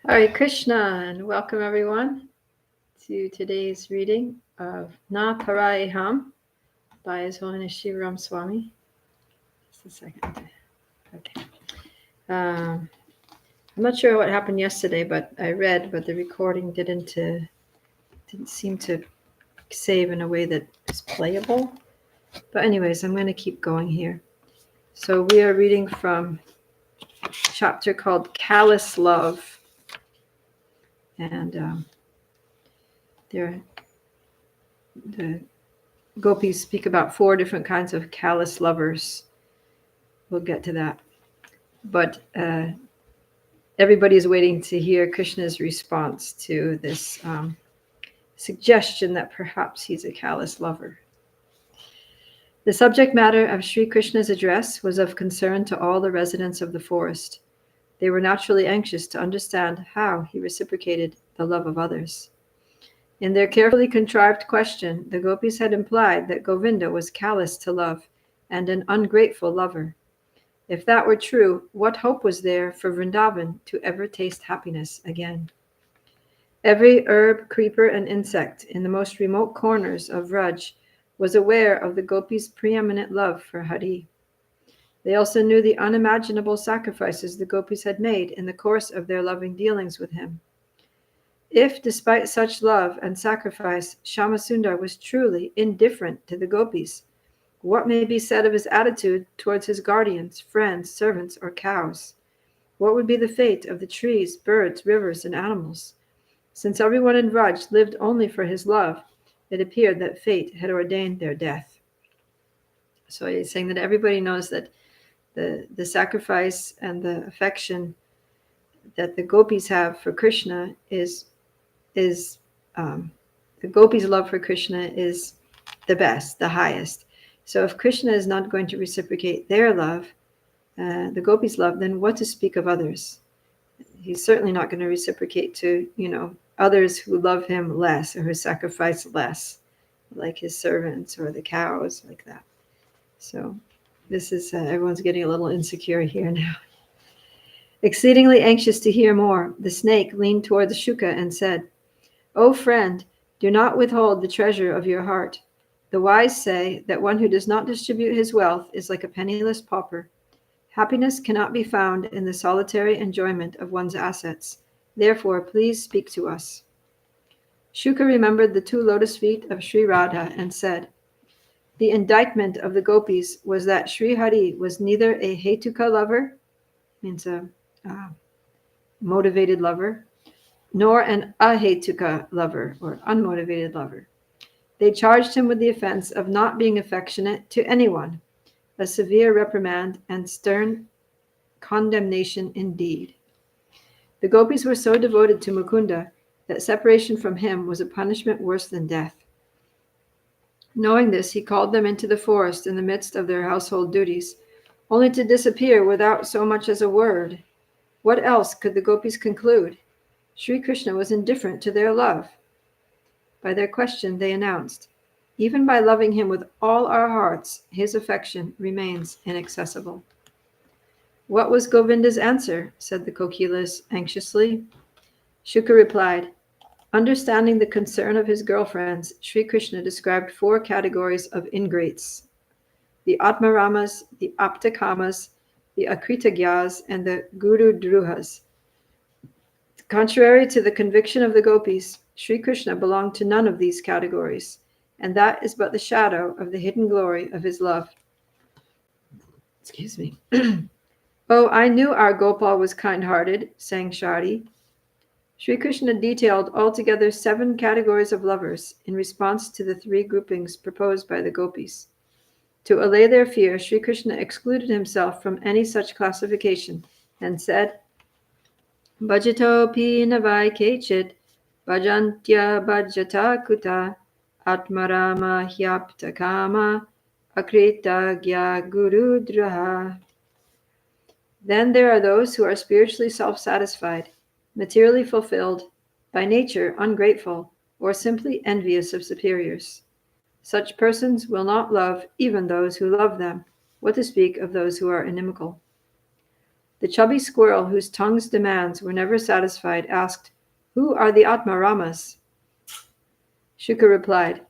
Hare Krishna, and welcome everyone to today's reading of Na Parayam by His Holiness Sri Ram Swami. Just a second. Okay. I'm not sure what happened yesterday, but I read, but the recording didn't seem to save in a way that is playable. But anyways, I'm going to keep going here. So we are reading from a chapter called Callous Love. And the gopis speak about 4 different kinds of callous lovers. We'll get to that. But everybody is waiting to hear Krishna's response to this suggestion that perhaps he's a callous lover. The subject matter of Sri Krishna's address was of concern to all the residents of the forest. They were naturally anxious to understand how he reciprocated the love of others. In their carefully contrived question, the gopis had implied that Govinda was callous to love and an ungrateful lover. If that were true, what hope was there for Vrindavan to ever taste happiness again? Every herb, creeper, and insect in the most remote corners of Vraj was aware of the gopis' preeminent love for Hari. They also knew the unimaginable sacrifices the gopis had made in the course of their loving dealings with him. If, despite such love and sacrifice, Shyamasundar was truly indifferent to the gopis, what may be said of his attitude towards his guardians, friends, servants, or cows? What would be the fate of the trees, birds, rivers, and animals? Since everyone in Vraj lived only for his love, it appeared that fate had ordained their death. So he's saying that everybody knows that the sacrifice and the affection that the gopis have for Krishna is the gopis' love for Krishna is the best, the highest. So if Krishna is not going to reciprocate their love, the gopis' love, then what to speak of others? He's certainly not going to reciprocate to, others who love him less or who sacrifice less, like his servants or the cows, like that. So this is, everyone's getting a little insecure here now. Exceedingly anxious to hear more, the snake leaned toward the Shuka and said, "O friend, do not withhold the treasure of your heart. The wise say that one who does not distribute his wealth is like a penniless pauper. Happiness cannot be found in the solitary enjoyment of one's assets. Therefore, please speak to us." Shuka remembered the 2 lotus feet of Sri Radha and said, "The indictment of the gopis was that Sri Hari was neither a hetuka lover," means a motivated lover, nor an ahetuka lover, or unmotivated lover. They charged him with the offense of not being affectionate to anyone, a severe reprimand and stern condemnation indeed. The gopis were so devoted to Mukunda that separation from him was a punishment worse than death. Knowing this, he called them into the forest in the midst of their household duties, only to disappear without so much as a word. What else could the gopis conclude? Sri Krishna was indifferent to their love. By their question, they announced, "Even by loving him with all our hearts, his affection remains inaccessible." "What was Govinda's answer?" said the Kokilas anxiously. Shuka replied, "Understanding the concern of his girlfriends, Sri Krishna described 4 categories of ingrates: the Atmaramas, the Aptakamas, the Akritagyas, and the Guru Druhas. Contrary to the conviction of the gopis, Sri Krishna belonged to none of these categories, and that is but the shadow of the hidden glory of his love." Excuse me. "Oh, I knew our Gopal was kind-hearted," sang Shari. Sri Krishna detailed altogether 7 categories of lovers in response to the 3 groupings proposed by the gopis. To allay their fear, Sri Krishna excluded himself from any such classification and said, "Bhajatopi navai kechit, bhajantya bhajata kuta, atmarama hyapta kama, akritagya guru draha." Then there are those who are spiritually self-satisfied, materially fulfilled, by nature ungrateful, or simply envious of superiors. Such persons will not love even those who love them, what to speak of those who are inimical. The chubby squirrel, whose tongue's demands were never satisfied, asked, "Who are the Atmaramas?" Shuka replied,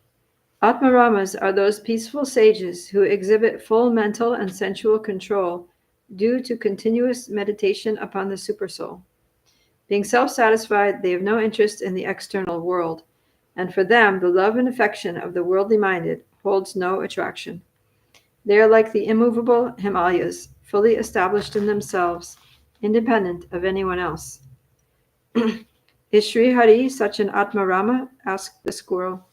"Atmaramas are those peaceful sages who exhibit full mental and sensual control due to continuous meditation upon the Supersoul. Being self-satisfied, they have no interest in the external world, and for them the love and affection of the worldly minded holds no attraction. They are like the immovable Himalayas, fully established in themselves, independent of anyone else." "Is Sri Hari such an Atmarama?" asked the squirrel.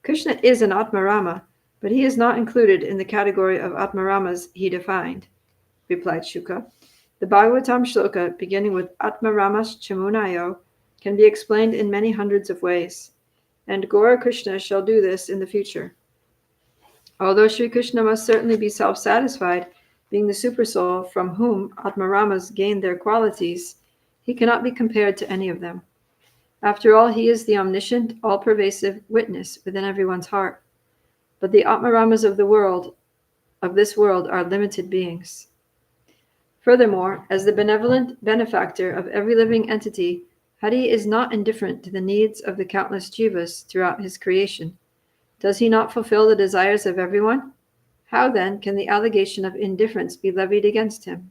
"Krishna is an Atmarama, but he is not included in the category of Atmaramas he defined," replied Shuka. "The Bhagavatam shloka, beginning with Atmaramas Chamunayo, can be explained in many hundreds of ways, and Gaura Krishna shall do this in the future. Although Sri Krishna must certainly be self-satisfied, being the Supersoul from whom Atmaramas gain their qualities, he cannot be compared to any of them. After all, he is the omniscient, all-pervasive witness within everyone's heart. But the Atmaramas of this world, are limited beings. Furthermore, as the benevolent benefactor of every living entity, Hari is not indifferent to the needs of the countless jivas throughout his creation. Does he not fulfill the desires of everyone? How then can the allegation of indifference be levied against him?"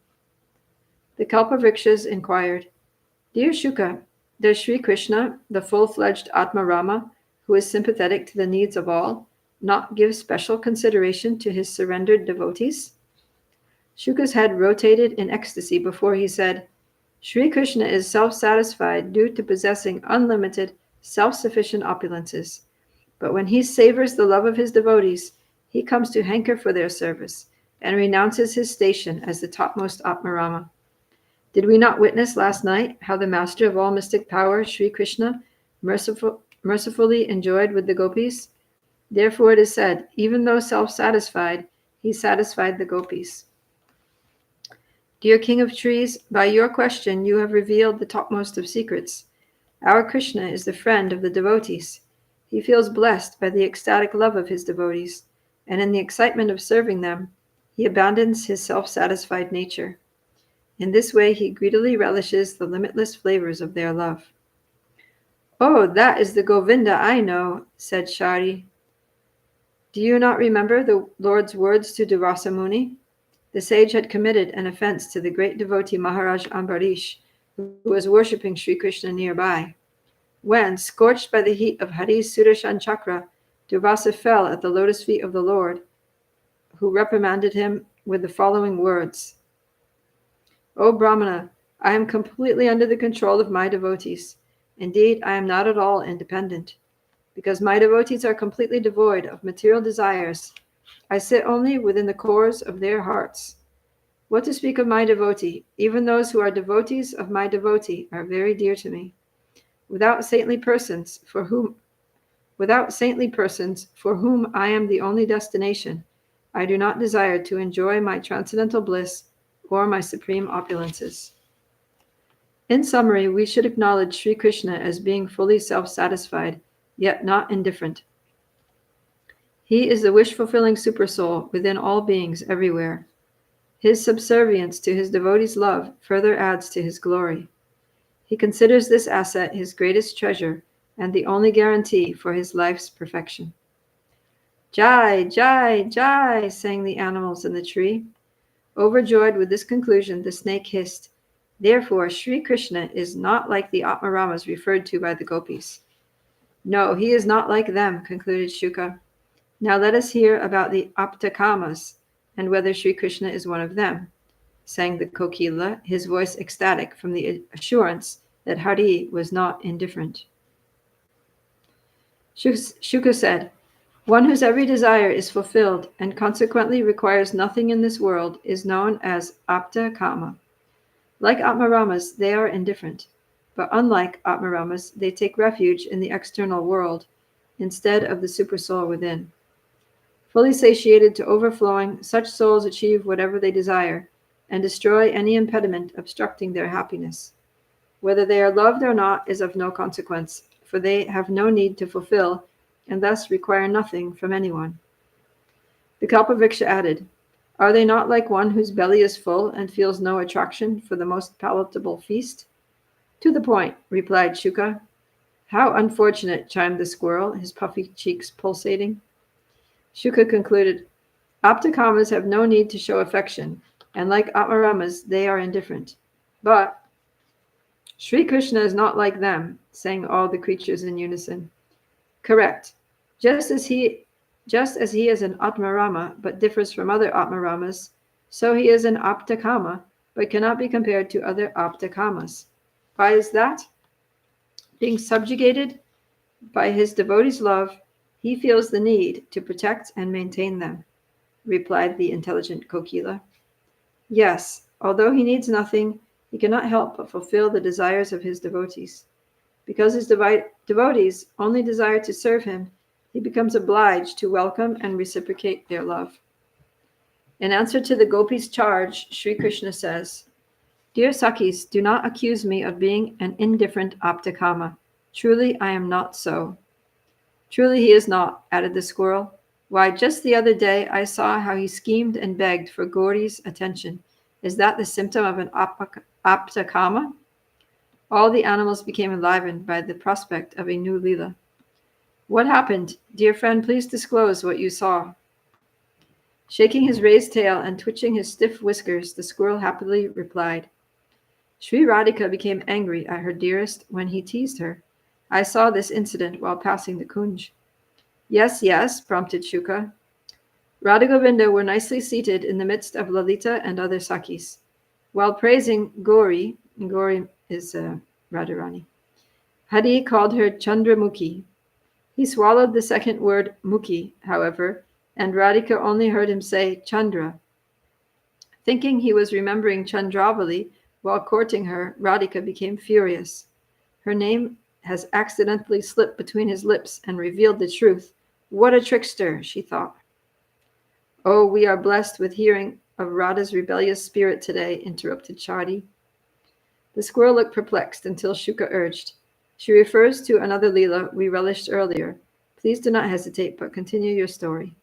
The Kalpavrikshas inquired, "Dear Shuka, does Sri Krishna, the full-fledged Atmarama, who is sympathetic to the needs of all, not give special consideration to his surrendered devotees?" Shuka's head rotated in ecstasy before he said, "Sri Krishna is self-satisfied due to possessing unlimited, self-sufficient opulences. But when he savors the love of his devotees, he comes to hanker for their service and renounces his station as the topmost Atmarama. Did we not witness last night how the master of all mystic power, Sri Krishna, mercifully enjoyed with the gopis? Therefore it is said, even though self-satisfied, he satisfied the gopis." "Dear King of Trees, by your question you have revealed the topmost of secrets. Our Krishna is the friend of the devotees. He feels blessed by the ecstatic love of his devotees, and in the excitement of serving them, he abandons his self-satisfied nature. In this way, he greedily relishes the limitless flavors of their love." "Oh, that is the Govinda I know," said Shari. "Do you not remember the Lord's words to Durvasa Muni? The sage had committed an offense to the great devotee Maharaj Ambarish, who was worshipping Sri Krishna nearby. When, scorched by the heat of Hari's Sudarshan Chakra, Durvasa fell at the lotus feet of the Lord, who reprimanded him with the following words: 'O Brahmana, I am completely under the control of my devotees. Indeed, I am not at all independent. Because my devotees are completely devoid of material desires, I sit only within the cores of their hearts. What to speak of my devotee? Even those who are devotees of my devotee are very dear to me. Without saintly persons, for whom I am the only destination, I do not desire to enjoy my transcendental bliss or my supreme opulences.'" In summary, we should acknowledge Sri Krishna as being fully self-satisfied, yet not indifferent. He is the wish-fulfilling supersoul within all beings everywhere. His subservience to his devotees' love further adds to his glory. He considers this asset his greatest treasure and the only guarantee for his life's perfection. "Jai, Jai, Jai," sang the animals in the tree. Overjoyed with this conclusion, the snake hissed, "Therefore, Sri Krishna is not like the Atmaramas referred to by the gopis." "No, he is not like them," concluded Shuka. "Now let us hear about the Aptakamas and whether Sri Krishna is one of them," sang the Kokila, his voice ecstatic from the assurance that Hari was not indifferent. Shuka said, "One whose every desire is fulfilled and consequently requires nothing in this world is known as Apta Kama. Like Atmaramas, they are indifferent, but unlike Atmaramas, they take refuge in the external world instead of the supersoul within. Fully satiated to overflowing, such souls achieve whatever they desire and destroy any impediment obstructing their happiness. Whether they are loved or not is of no consequence, for they have no need to fulfill and thus require nothing from anyone." The Kalpavriksha added, Are they not like one whose belly is full and feels no attraction for the most palatable feast? To the point, replied Shuka. How unfortunate, chimed the squirrel, his puffy cheeks pulsating. Shuka concluded, Optikamas have no need to show affection, and like Atmaramas, they are indifferent. But Sri Krishna is not like them, sang all the creatures in unison. Correct. Just as he is an Atmarama, but differs from other Atmaramas, so he is an Aptakama, but cannot be compared to other Aptakamas. Why is that? Being subjugated by his devotees' love, he feels the need to protect and maintain them, replied the intelligent Kokila. Yes, although he needs nothing, he cannot help but fulfill the desires of his devotees. Because his devotees only desire to serve him, he becomes obliged to welcome and reciprocate their love. In answer to the gopis' charge, Sri Krishna says, Dear Sakis, do not accuse me of being an indifferent Aptakama. Truly, I am not so. Truly he is not, added the squirrel. Why, just the other day I saw how he schemed and begged for Gauri's attention. Is that the symptom of an Aptakama? All the animals became enlivened by the prospect of a new Leela. What happened? Dear friend, please disclose what you saw. Shaking his raised tail and twitching his stiff whiskers, the squirrel happily replied, Sri Radhika became angry at her dearest when he teased her. I saw this incident while passing the Kunj. Yes, yes, prompted Shuka. Radha Govinda were nicely seated in the midst of Lalita and other Sakis. While praising Gauri is Radharani, Hari called her Chandramukhi. He swallowed the second word Mukhi, however, and Radhika only heard him say Chandra. Thinking he was remembering Chandravali while courting her, Radhika became furious. Her name has accidentally slipped between his lips and revealed the truth. What a trickster, she thought. Oh, we are blessed with hearing of Radha's rebellious spirit today, interrupted Chadi. The squirrel looked perplexed until Shuka urged, She refers to another Leela we relished earlier. Please do not hesitate, but continue your story.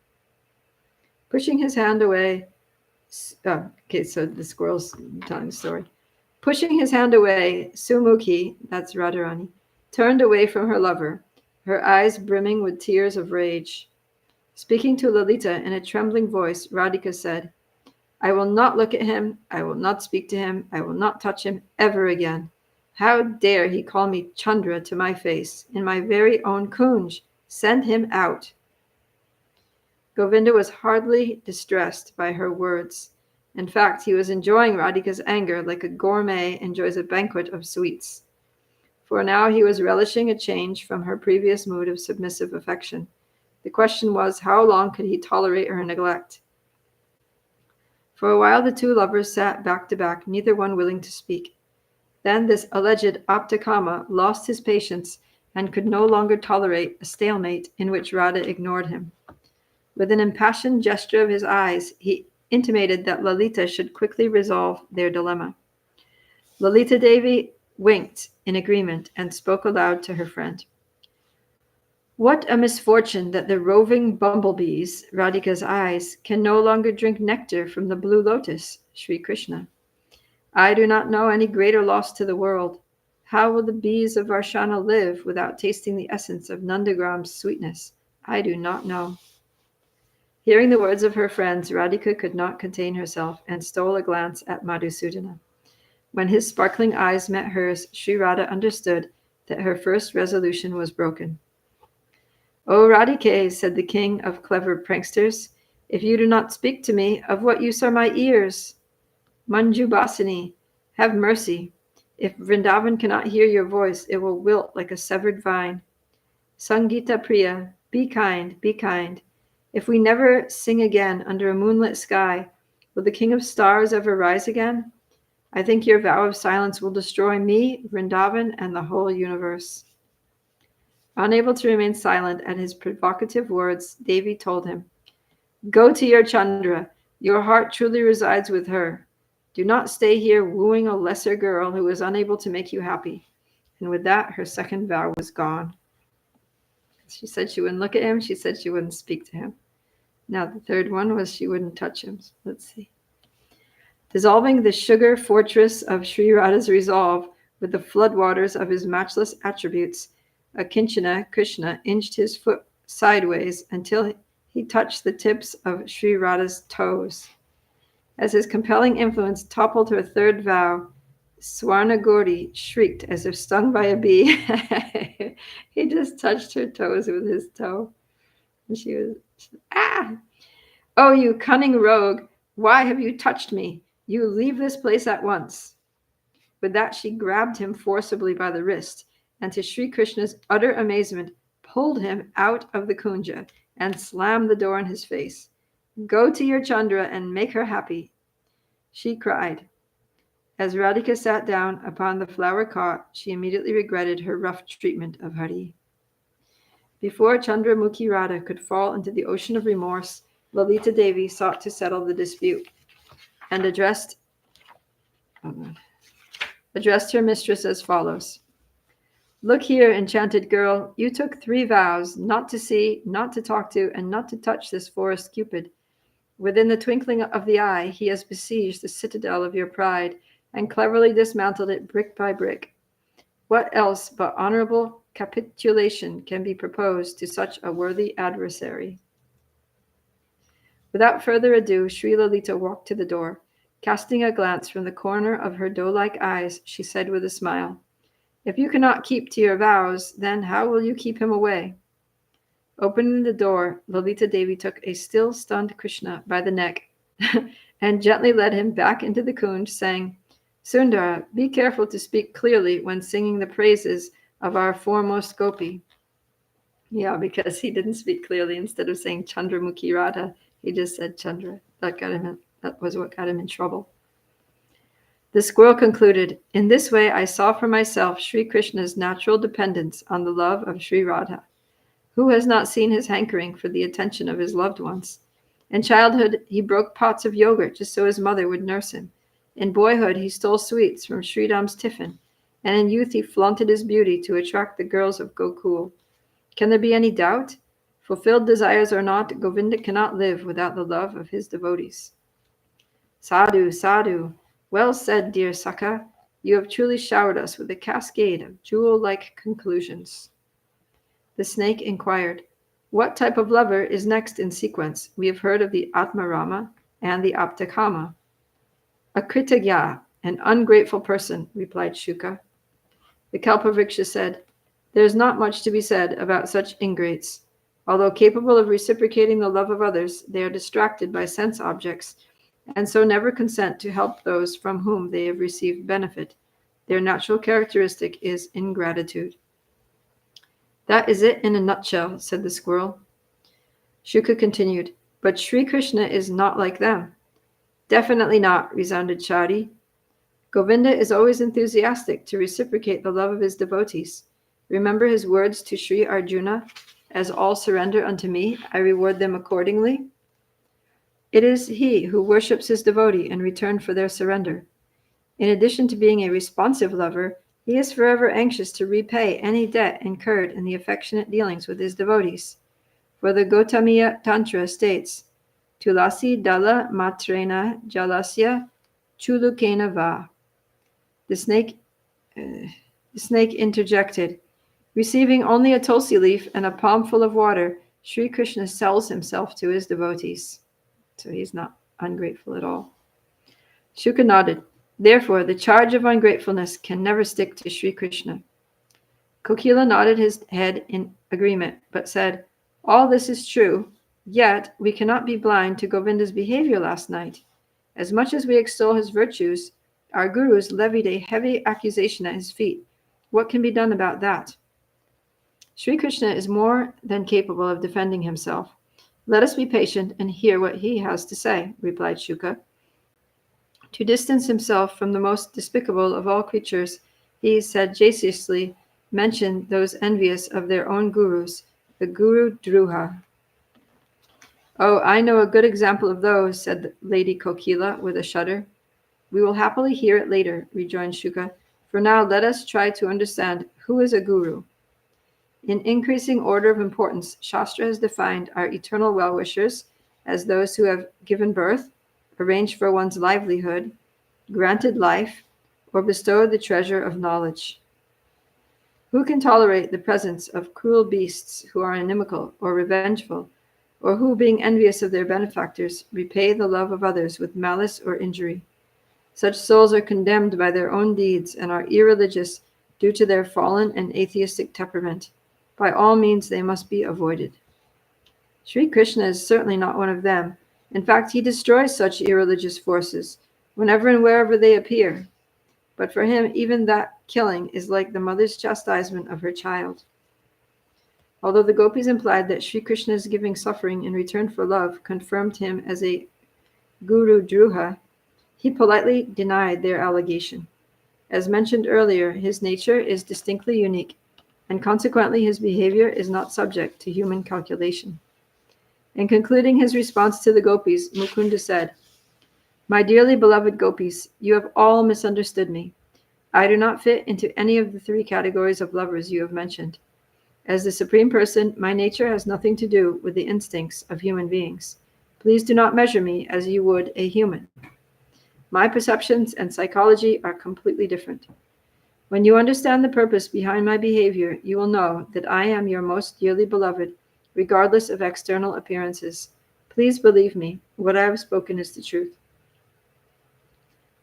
Pushing his hand away, so the squirrel's telling the story. Pushing his hand away, Sumukhi, that's Radharani, turned away from her lover, her eyes brimming with tears of rage. Speaking to Lalita in a trembling voice, Radhika said, I will not look at him, I will not speak to him, I will not touch him ever again. How dare he call me Chandra to my face, in my very own Kunj? Send him out. Govinda was hardly distressed by her words. In fact, he was enjoying Radhika's anger like a gourmet enjoys a banquet of sweets. For now he was relishing a change from her previous mood of submissive affection. The question was, how long could he tolerate her neglect? For a while the two lovers sat back to back, neither one willing to speak. Then this alleged Aptakama lost his patience and could no longer tolerate a stalemate in which Radha ignored him. With an impassioned gesture of his eyes, he intimated that Lalita should quickly resolve their dilemma. Lalita Devi winked in agreement and spoke aloud to her friend. What a misfortune that the roving bumblebees, Radhika's eyes, can no longer drink nectar from the blue lotus, Sri Krishna. I do not know any greater loss to the world. How will the bees of Varshana live without tasting the essence of Nandagram's sweetness? I do not know. Hearing the words of her friends, Radhika could not contain herself and stole a glance at Madhusudana. When his sparkling eyes met hers, Sri Radha understood that her first resolution was broken. O Radhike, said the king of clever pranksters, if you do not speak to me, of what use are my ears? Manju Basini, have mercy. If Vrindavan cannot hear your voice, it will wilt like a severed vine. Sangita Priya, be kind, be kind. If we never sing again under a moonlit sky, will the king of stars ever rise again? I think your vow of silence will destroy me, Vrindavan, and the whole universe. Unable to remain silent at his provocative words, Devi told him, Go to your Chandra. Your heart truly resides with her. Do not stay here wooing a lesser girl who is unable to make you happy. And with that, her second vow was gone. She said she wouldn't look at him. She said she wouldn't speak to him. Now the third one was she wouldn't touch him. Let's see. Dissolving the sugar fortress of Sri Radha's resolve with the floodwaters of his matchless attributes, Akinchana Krishna inched his foot sideways until he touched the tips of Sri Radha's toes. As his compelling influence toppled her third vow, Swarnagori shrieked as if stung by a bee. He just touched her toes with his toe. And she was, ah! Oh, you cunning rogue! Why have you touched me? You leave this place at once. With that, she grabbed him forcibly by the wrist, and to Sri Krishna's utter amazement, pulled him out of the kunja and slammed the door in his face. Go to your Chandra and make her happy, she cried. As Radhika sat down upon the flower cot, she immediately regretted her rough treatment of Hari. Before Chandramukhi Radha could fall into the ocean of remorse, Lalita Devi sought to settle the dispute and addressed her mistress as follows. Look here, enchanted girl, you took 3 vows, not to see, not to talk to, and not to touch this forest Cupid. Within the twinkling of the eye, he has besieged the citadel of your pride and cleverly dismantled it brick by brick. What else but honorable capitulation can be proposed to such a worthy adversary? Without further ado, Sri Lalita walked to the door. Casting a glance from the corner of her doe-like eyes, she said with a smile, If you cannot keep to your vows, then how will you keep him away? Opening the door, Lalita Devi took a still stunned Krishna by the neck and gently led him back into the kunj, saying, Sundara, be careful to speak clearly when singing the praises of our foremost gopi. Yeah, because he didn't speak clearly. Instead of saying Chandramukhi Radha, he just said Chandra. That was what got him in trouble. The squirrel concluded, In this way I saw for myself Sri Krishna's natural dependence on the love of Sri Radha. Who has not seen his hankering for the attention of his loved ones? In childhood, he broke pots of yogurt just so his mother would nurse him. In boyhood, he stole sweets from Sridham's tiffin. And in youth, he flaunted his beauty to attract the girls of Gokul. Can there be any doubt? Fulfilled desires or not, Govinda cannot live without the love of his devotees. Sadhu, sadhu. Well said, dear Sakha. You have truly showered us with a cascade of jewel-like conclusions. The snake inquired, What type of lover is next in sequence? We have heard of the Atmarama and the Aptakama. A Kritagya, an ungrateful person, replied Shuka. The Kalpavriksha said, There is not much to be said about such ingrates. Although capable of reciprocating the love of others, they are distracted by sense objects, and so never consent to help those from whom they have received benefit. Their natural characteristic is ingratitude. That is it in a nutshell, said the squirrel. Shuka continued, But Sri Krishna is not like them. Definitely not, resounded Chari. Govinda is always enthusiastic to reciprocate the love of his devotees. Remember his words to Sri Arjuna, As all surrender unto me, I reward them accordingly. It is he who worships his devotee in return for their surrender. In addition to being a responsive lover, he is forever anxious to repay any debt incurred in the affectionate dealings with his devotees. For the Gautamiya Tantra states, Tulasi dala matrena jalasya chulukena va. The snake interjected, Receiving only a tulsi leaf and a palmful of water, Sri Krishna sells himself to his devotees. So he's not ungrateful at all. Shuka nodded. Therefore, the charge of ungratefulness can never stick to Sri Krishna. Kokila nodded his head in agreement, but said, All this is true, yet we cannot be blind to Govinda's behavior last night. As much as we extol his virtues, our gurus levied a heavy accusation at his feet. What can be done about that? Sri Krishna is more than capable of defending himself. Let us be patient and hear what he has to say, replied Shuka. To distance himself from the most despicable of all creatures, he sagaciously mentioned those envious of their own gurus, the Guru Druha. Oh, I know a good example of those, said Lady Kokila with a shudder. We will happily hear it later, rejoined Shuka. For now, let us try to understand who is a guru. In increasing order of importance, Shastra has defined our eternal well-wishers as those who have given birth, arranged for one's livelihood, granted life, or bestowed the treasure of knowledge. Who can tolerate the presence of cruel beasts who are inimical or revengeful, or who, being envious of their benefactors, repay the love of others with malice or injury? Such souls are condemned by their own deeds and are irreligious due to their fallen and atheistic temperament. By all means, they must be avoided. Sri Krishna is certainly not one of them. In fact, he destroys such irreligious forces whenever and wherever they appear. But for him, even that killing is like the mother's chastisement of her child. Although the gopis implied that Sri Krishna's giving suffering in return for love confirmed him as a guru druha, he politely denied their allegation. As mentioned earlier, his nature is distinctly unique, and consequently his behavior is not subject to human calculation. In concluding his response to the gopis, Mukunda said, "My dearly beloved gopis, you have all misunderstood me. I do not fit into any of the three categories of lovers you have mentioned. As the Supreme Person, my nature has nothing to do with the instincts of human beings. Please do not measure me as you would a human. My perceptions and psychology are completely different. When you understand the purpose behind my behavior, you will know that I am your most dearly beloved, regardless of external appearances. Please believe me, what I have spoken is the truth."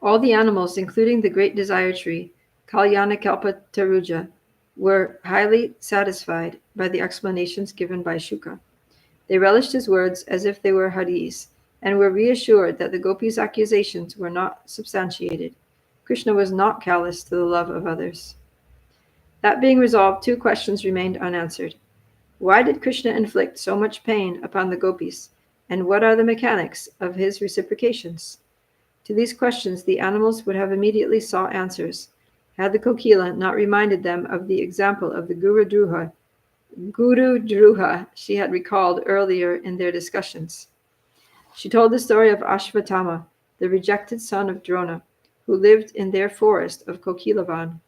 All the animals, including the great desire tree, Kalyanakalpa Taruja, were highly satisfied by the explanations given by Shuka. They relished his words as if they were Haris, and were reassured that the gopis' accusations were not substantiated. Krishna was not callous to the love of others. That being resolved, two questions remained unanswered. Why did Krishna inflict so much pain upon the gopis, and what are the mechanics of his reciprocations? To these questions the animals would have immediately sought answers, had the Kokila not reminded them of the example of the Guru Druha she had recalled earlier in their discussions. She told the story of Ashvatthama, the rejected son of Drona, who lived in their forest of Kokilavan.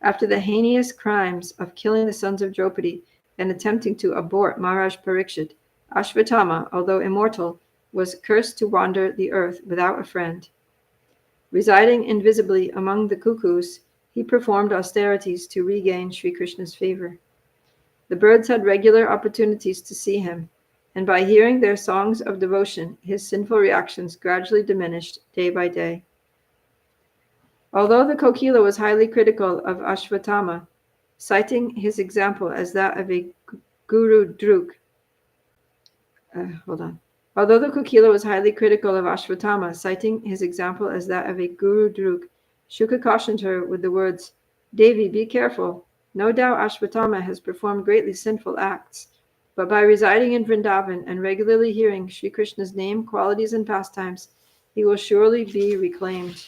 After the heinous crimes of killing the sons of Draupadi and attempting to abort Maharaj Parikshit, Ashvatthama, although immortal, was cursed to wander the earth without a friend. Residing invisibly among the cuckoos, he performed austerities to regain Sri Krishna's favor. The birds had regular opportunities to see him, and by hearing their songs of devotion, his sinful reactions gradually diminished day by day. Although the Kokila was highly critical of Ashvatthama, citing his example as that of a Guru Druk, Although the Kokila was highly critical of Ashvatthama, citing his example as that of a Guru Druk, Shuka cautioned her with the words, "Devi, be careful. No doubt Ashvatthama has performed greatly sinful acts, but by residing in Vrindavan and regularly hearing Sri Krishna's name, qualities, and pastimes, he will surely be reclaimed.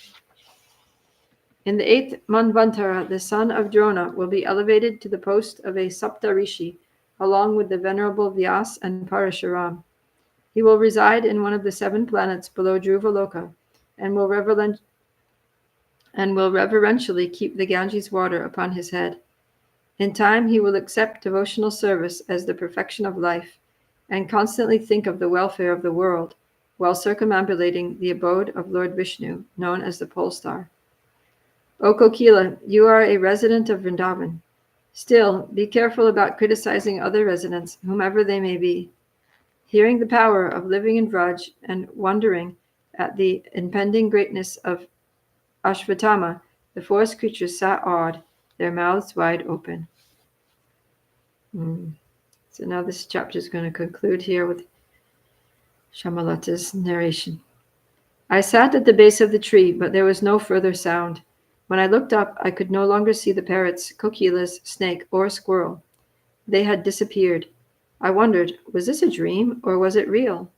In the 8th Manvantara, the son of Drona will be elevated to the post of a Sapta Rishi, along with the venerable Vyas and Parashuram. He will reside in one of the 7 planets below Dhruvaloka, and will reverentially keep the Ganges water upon his head. In time, he will accept devotional service as the perfection of life, and constantly think of the welfare of the world, while circumambulating the abode of Lord Vishnu, known as the Pole Star. O Kokila, you are a resident of Vrindavan. Still, be careful about criticizing other residents, whomever they may be. Hearing the power of living in Vraj and wondering at the impending greatness of Ashvatthama, the forest creatures sat awed, their mouths wide open." So now this chapter is going to conclude here with Shamalata's narration. "I sat at the base of the tree, but there was no further sound. When I looked up, I could no longer see the parrots, kokilas, snake, or squirrel. They had disappeared. I wondered, was this a dream, or was it real?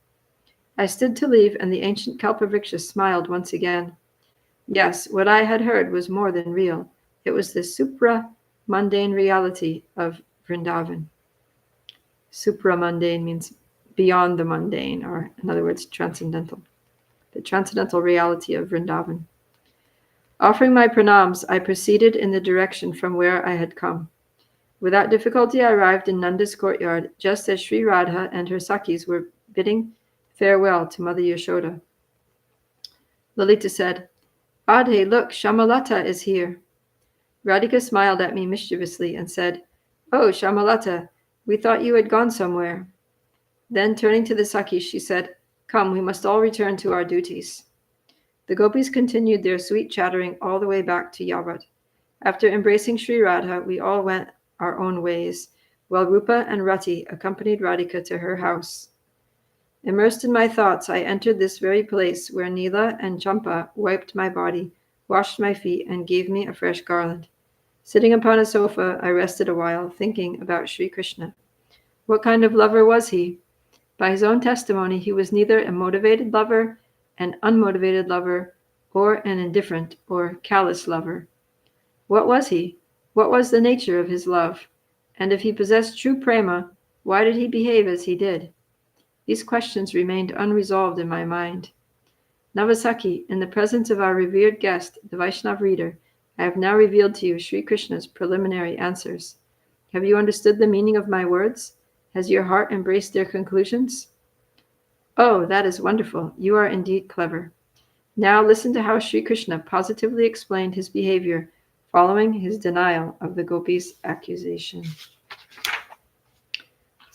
I stood to leave, and the ancient Kalpavriksha smiled once again. Yes, what I had heard was more than real. It was the supra-mundane reality of Vrindavan." Supra-mundane means beyond the mundane, or in other words, transcendental. The transcendental reality of Vrindavan. Offering my pranams, I proceeded in the direction from where I had come. Without difficulty, I arrived in Nanda's courtyard, just as Sri Radha and her Sakhis were bidding Farewell to Mother Yashoda. Lalita said, Radhe, look, Shamalata is here. Radhika smiled at me mischievously and said, Oh, Shamalata, we thought you had gone somewhere. Then, turning to the Sakhis, she said, Come, we must all return to our duties. The gopis continued their sweet chattering all the way back to Yavat. After embracing Sri Radha, we all went our own ways, while Rupa and Rati accompanied Radhika to her house. Immersed in my thoughts, I entered this very place where Neela and Champa wiped my body, washed my feet, and gave me a fresh garland. Sitting upon a sofa, I rested a while, thinking about Sri Krishna. What kind of lover was he? By his own testimony, he was neither a motivated lover, an unmotivated lover, or an indifferent or callous lover. What was he? What was the nature of his love? And if he possessed true prema, why did he behave as he did? These questions remained unresolved in my mind. Navasaki, in the presence of our revered guest, the Vaishnav reader, I have now revealed to you Sri Krishna's preliminary answers. Have you understood the meaning of my words? Has your heart embraced their conclusions? Oh, that is wonderful. You are indeed clever. Now listen to how Sri Krishna positively explained his behavior following his denial of the gopis' accusation.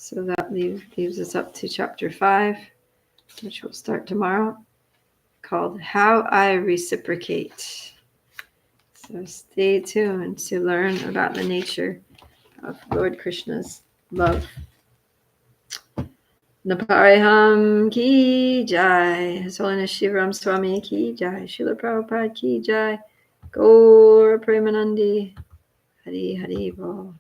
So that leaves us up to chapter 5, which will start tomorrow, called How I Reciprocate. So stay tuned to learn about the nature of Lord Krishna's love. Napariham ki jai, His Holiness Shivaram Swami ki jai, Srila Prabhupada ki jai, Gaura Premanandi, Hari Hari Bol.